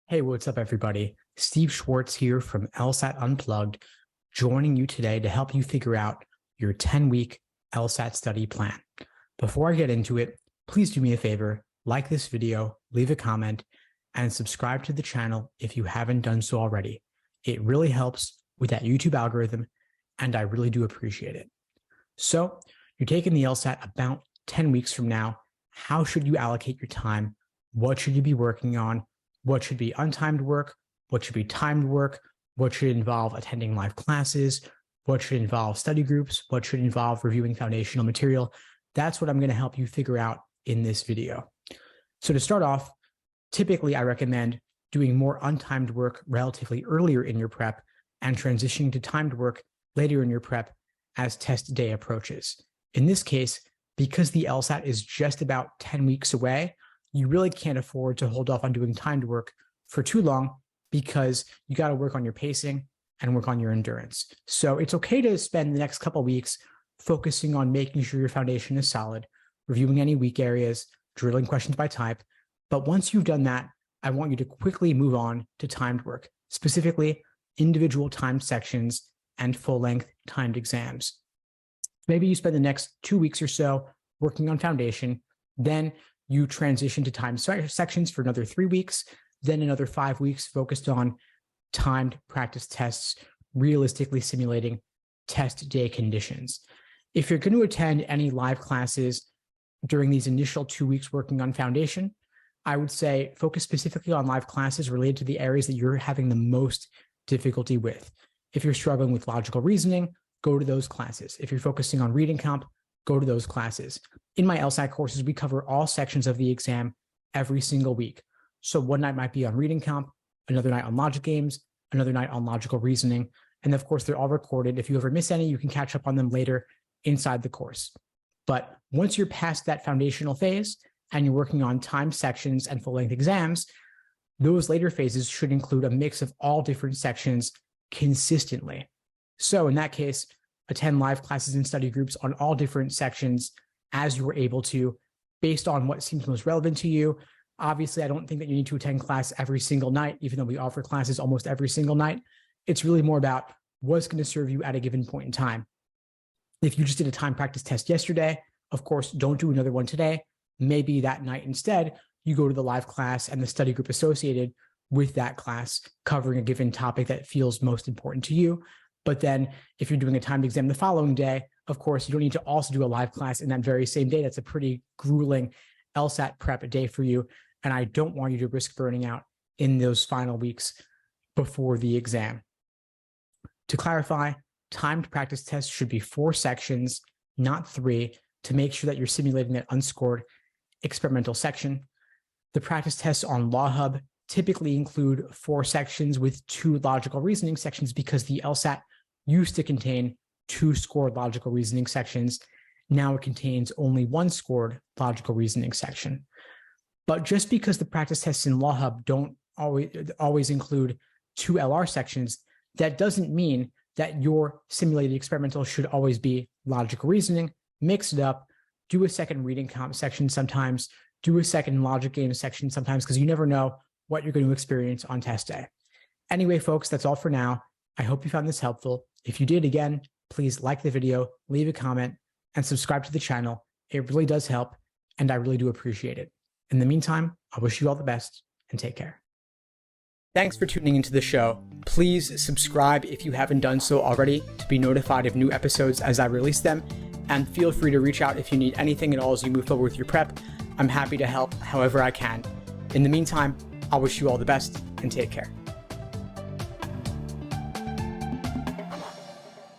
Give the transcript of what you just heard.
Hey, what's up, everybody? Steve Schwartz here from LSAT Unplugged, joining you today to help you figure out your 10-week LSAT study plan. Before I get into it, please do me a favor, like this video, leave a comment, and subscribe to the channel if you haven't done so already. It really helps with that YouTube algorithm, and I really do appreciate it. So, you're taking the LSAT about 10 weeks from now. How should you allocate your time? What should you be working on? What should be untimed work? What should be timed work? What should involve attending live classes? What should involve study groups? What should involve reviewing foundational material? That's what I'm going to help you figure out in this video. So to start off, typically I recommend doing more untimed work relatively earlier in your prep and transitioning to timed work later in your prep as test day approaches. In this case, because the LSAT is just about 10 weeks away, you really can't afford to hold off on doing timed work for too long because you got to work on your pacing and work on your endurance. So it's okay to spend the next couple of weeks focusing on making sure your foundation is solid, reviewing any weak areas, drilling questions by type. But once you've done that, I want you to quickly move on to timed work, specifically individual timed sections and full-length timed exams. Maybe you spend the next 2 weeks or so working on foundation, then you transition to timed sections for another 3 weeks, then another 5 weeks focused on timed practice tests, realistically simulating test day conditions. If you're going to attend any live classes during these initial 2 weeks working on foundation, I would say focus specifically on live classes related to the areas that you're having the most difficulty with. If you're struggling with logical reasoning, go to those classes. If you're focusing on reading comp, go to those classes. In my LSAT courses, we cover all sections of the exam every single week. So one night might be on reading comp, another night on logic games, another night on logical reasoning. And of course, they're all recorded. If you ever miss any, you can catch up on them later inside the course. But once you're past that foundational phase and you're working on timed sections and full-length exams, those later phases should include a mix of all different sections consistently. So in that case, attend live classes and study groups on all different sections as you are able to, based on what seems most relevant to you. Obviously, I don't think that you need to attend class every single night, even though we offer classes almost every single night. It's really more about what's going to serve you at a given point in time. If you just did a time practice test yesterday, of course, don't do another one today. Maybe that night instead, you go to the live class and the study group associated with that class, covering a given topic that feels most important to you. But then if you're doing a timed exam the following day, of course, you don't need to also do a live class in that very same day. That's a pretty grueling LSAT prep day for you. And I don't want you to risk burning out in those final weeks before the exam. To clarify, timed practice tests should be 4 sections, not 3, to make sure that you're simulating that unscored experimental section. The practice tests on Law Hub typically include 4 sections with 2 logical reasoning sections because the LSAT used to contain 2 scored logical reasoning sections. Now it contains only 1 scored logical reasoning section. But just because the practice tests in Law Hub don't always include 2 LR sections, that doesn't mean that your simulated experimental should always be logical reasoning. Mix it up, do a second reading comp section sometimes, do a second logic game section sometimes, because you never know what you're going to experience on test day. Anyway, folks, that's all for now. I hope you found this helpful. If you did, again, please like the video, leave a comment, and subscribe to the channel. It really does help, and I really do appreciate it. In the meantime, I wish you all the best, and take care. Thanks for tuning into the show. Please subscribe if you haven't done so already to be notified of new episodes as I release them, and feel free to reach out if you need anything at all as you move forward with your prep. I'm happy to help however I can. In the meantime, I wish you all the best and take care.